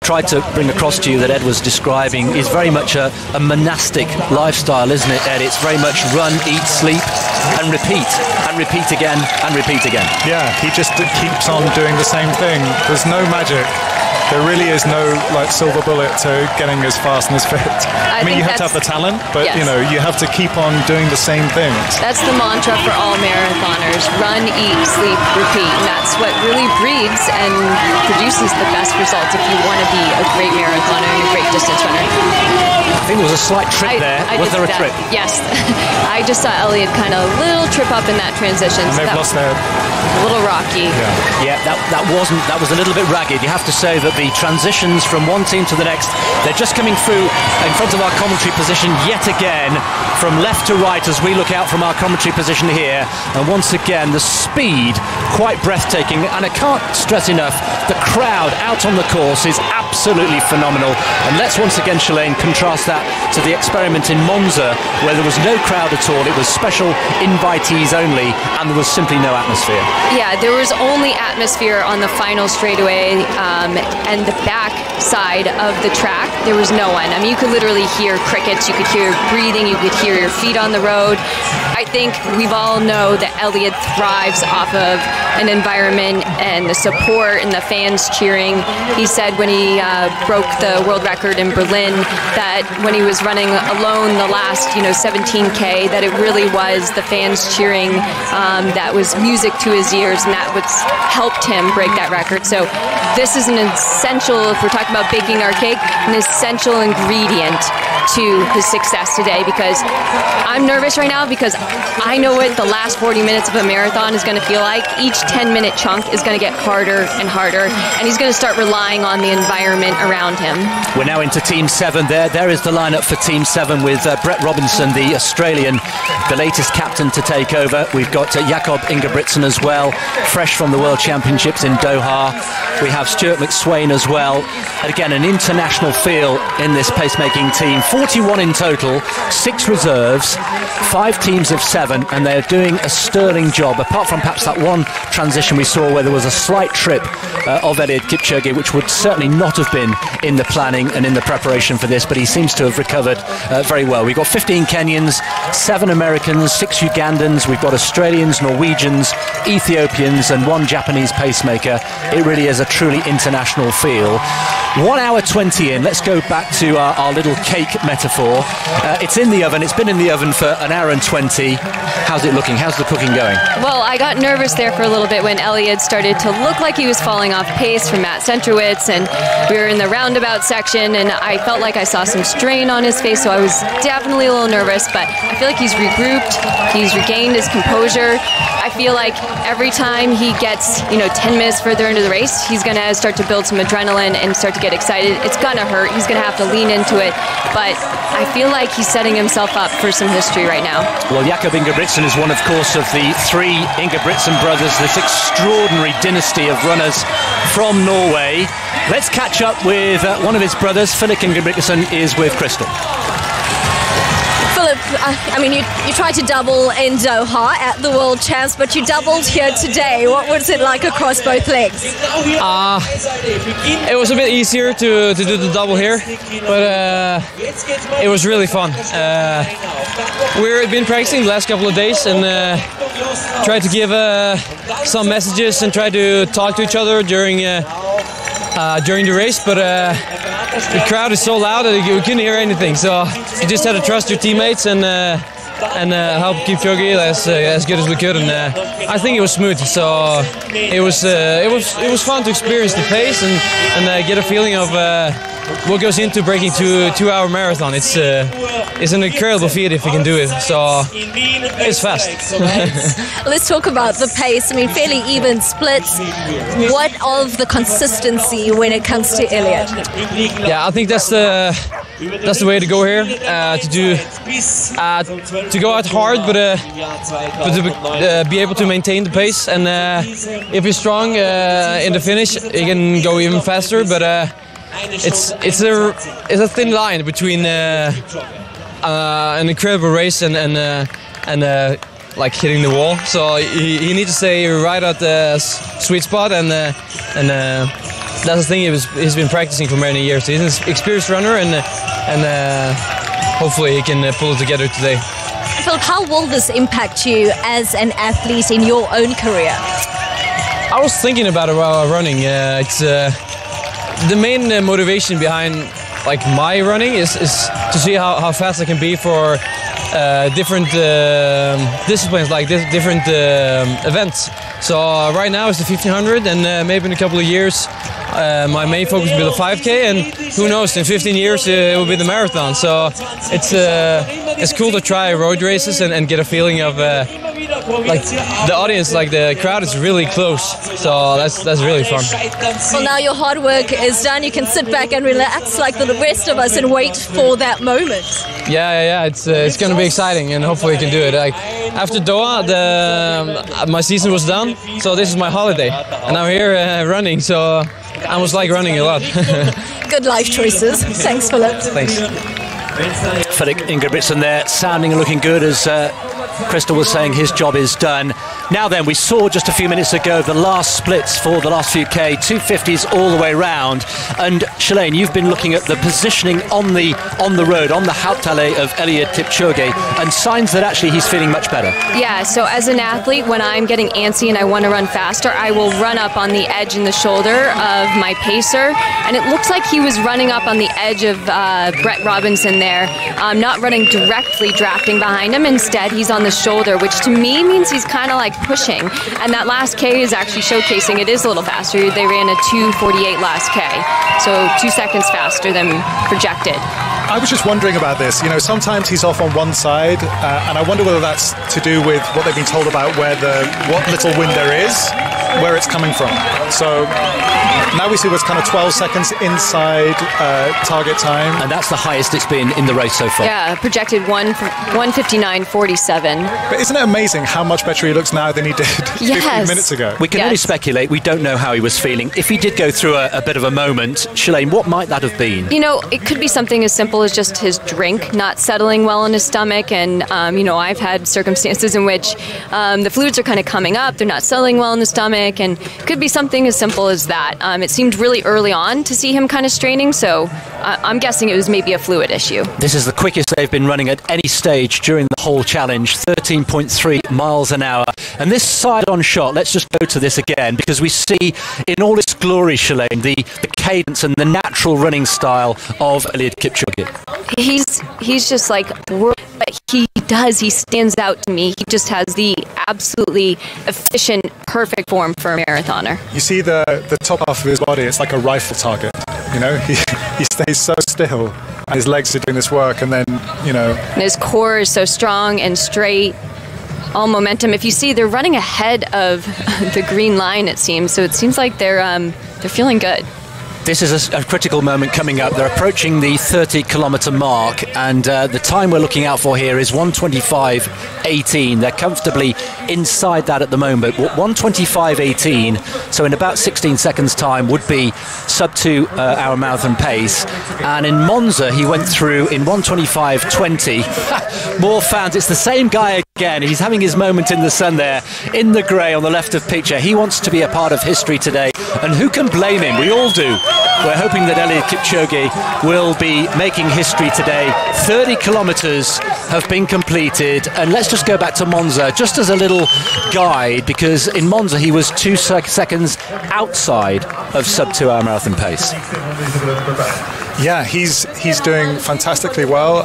tried to bring across to you that Ed was describing is very much a monastic lifestyle, isn't it, Ed? It's very much run, eat, sleep, and repeat again, and repeat again. Yeah, he just keeps on doing the same thing. There's no magic. There really is no silver bullet to getting as fast and as fit. I mean, you have to have the talent, but you know, you have to keep on doing the same things. That's the mantra for all marathoners: run, eat, sleep, repeat. And that's what really breeds and produces the best results if you want to be a great marathoner and a great distance runner. I think there was a slight trip there. Was there a trip? Yes. I just saw Elliot kind of a little trip up in that transition. And they've lost their... A little rocky. Yeah, that was a little bit ragged. You have to say that the transitions from one team to the next, they're just coming through in front of our commentary position yet again, from left to right as we look out from our commentary position here. And once again, the speed, quite breathtaking. And I can't stress enough, the crowd out on the course is absolutely phenomenal. And let's once again, Shalane, contrast that to the experiment in Monza, where there was no crowd at all. It was special invitees only, and there was simply no atmosphere. Yeah, there was only atmosphere on the final straightaway and the back side of the track. There was no one. I mean, you could literally hear crickets, you could hear breathing, you could hear your feet on the road. I think we all know that Elliot thrives off of an environment and the support and the fans cheering. He said when he broke the world record in Berlin that when he was running alone the last 17K, that it really was the fans cheering that was music to his ears, and that what's helped him break that record. So this is an essential, if we're talking about baking our cake, an essential ingredient to his success today, because I'm nervous right now because I know what the last 40 minutes of a marathon is going to feel like. Each 10-minute chunk is going to get harder and harder, and he's going to start relying on the environment around him. We're now into Team 7 there. There is the lineup for Team 7 with Brett Robinson, the Australian, the latest captain to take over. We've got Jakob Ingebrigtsen as well, fresh from the World Championships in Doha. We have Stuart McSwain as well. And again, an international feel in this pacemaking team. 41 in total, 6 reserves, 5 teams of 7, and they're doing a sterling job, apart from perhaps that one transition we saw where there was a slight trip of Eliud Kipchoge, which would certainly not have been in the planning and in the preparation for this, but he seems to have recovered very well. We've got 15 Kenyans, 7 Americans, 6 Ugandans, we've got Australians, Norwegians, Ethiopians, and 1 Japanese pacemaker. It really is a truly international feel. 1 hour 20 in. Let's go back to our little cake metaphor. It's in the oven. It's been in the oven for 1 hour and 20. How's it looking? How's the cooking going? Well, I got nervous there for a little bit when Elliot started to look like he was falling off pace from Matt Centrowitz, and we were in the roundabout section, and I felt like I saw some strain on his face, so I was definitely a little nervous, but I feel like he's regrouped. He's regained his composure. I feel like every time he gets, 10 minutes further into the race, he's going to start to build some adrenaline and start to get excited. It's going to hurt. He's going to have to lean into it. But I feel like he's setting himself up for some history right now. Well, Jakob Ingebrigtsen is one, of course, of the 3 Ingebrigtsen brothers, this extraordinary dynasty of runners from Norway. Let's catch up with one of his brothers. Philip Ingebrigtsen is with Crystal. Philip, I mean, you tried to double in Doha at the World Champs, but you doubled here today. What was it like across both legs? It was a bit easier to do the double here, but it was really fun. We've been practicing the last couple of days and tried to give some messages and try to talk to each other during the race, but the crowd is so loud that you couldn't hear anything. So you just had to trust your teammates and help Kipchoge as good as we could. And I think it was smooth. So it was fun to experience the pace and get a feeling of what goes into breaking 2-hour marathon. It's an incredible feat if you can do it. So it's fast. Let's talk about the pace. I mean, fairly even splits. What of the consistency when it comes to Eliud? Yeah, I think that's the way to go here. To go out hard, but to be able to maintain the pace. And if you're strong in the finish, you can go even faster. But it's a thin line between an incredible race and like hitting the wall. So you need to stay right at the sweet spot and that's the thing. He's been practicing for many years. He's an experienced runner, and hopefully he can pull it together today. Phil, how will this impact you as an athlete in your own career? I was thinking about it while running. It's the main motivation behind like my running is to see how fast I can be for different disciplines, like different events. So right now it's the 1500, and maybe in a couple of years my main focus will be the 5K, and who knows, in 15 years it will be the marathon. So it's cool to try road races and get a feeling of like the audience, like the crowd is really close. So that's really fun. Well, now your hard work is done. You can sit back and relax like the rest of us and wait for that moment. Yeah. It's going to be exciting, and hopefully we can do it. Like after Doha, my season was done, so this is my holiday, and I'm here running. So I almost like running a lot. Good life choices. Thanks, Philip. Thanks. Felix Ingebrigtsen there, sounding and looking good as Crystal was saying his job is done. Now then, we saw just a few minutes ago the last splits for the last few K, 250s all the way round. And Shalane, you've been looking at the positioning on the road, on the Hauptallee of Eliud Kipchoge, and signs that actually he's feeling much better. Yeah, so as an athlete, when I'm getting antsy and I want to run faster, I will run up on the edge and the shoulder of my pacer. And it looks like he was running up on the edge of Brett Robinson there, not running directly drafting behind him. Instead, he's on the shoulder, which to me means he's kind of like pushing. And that last K is actually showcasing it is a little faster. They ran a 2:48 last K, so 2 seconds faster than projected. I was just wondering about this. You know, sometimes he's off on one side, and I wonder whether that's to do with what they've been told about what little wind there is, where it's coming from. So now we see what's kind of 12 seconds inside target time. And that's the highest it's been in the race so far. Yeah, projected 1:59.47. But isn't it amazing how much better he looks now than he did 15 minutes ago? We can only speculate. We don't know how he was feeling. If he did go through a bit of a moment, Shalane, what might that have been? You know, it could be something as simple as just his drink not settling well in his stomach. And, you know, I've had circumstances in which the fluids are kind of coming up. They're not settling well in the stomach. And it could be something as simple as that. It seemed really early on to see him kind of straining. So I'm guessing it was maybe a fluid issue. This is the quickest they've been running at any stage during the whole challenge, 13.3 miles an hour. And this side-on shot, let's just go to this again, because we see in all its glory, Shalane, the cadence and the natural running style of Eliud Kipchoge. He's just like, what he does, he stands out to me. He just has the absolutely efficient, perfect form for a marathoner. You see the top half of his body, it's like a rifle target. You know, he stays so still, and his legs are doing this work, and then, you know... And his core is so strong and straight, all momentum. If you see, they're running ahead of the green line, it seems. So it seems like they're feeling good. This is a critical moment coming up. They're approaching the 30-kilometre mark, and the time we're looking out for here is 1:25.18. They're comfortably inside that at the moment. 1:25.18, so in about 16 seconds' time, would be sub 2 hour marathon pace. And in Monza, he went through in 1:25.20. More fans. It's the same guy again. He's having his moment in the sun there, in the grey on the left of picture. He wants to be a part of history today, and who can blame him? We all do. We're hoping that Eliud Kipchoge will be making history today. 30 kilometres have been completed, and let's just go back to Monza just as a little guide, because in Monza he was 2 seconds outside of sub 2 hour marathon pace. Yeah, he's doing fantastically well.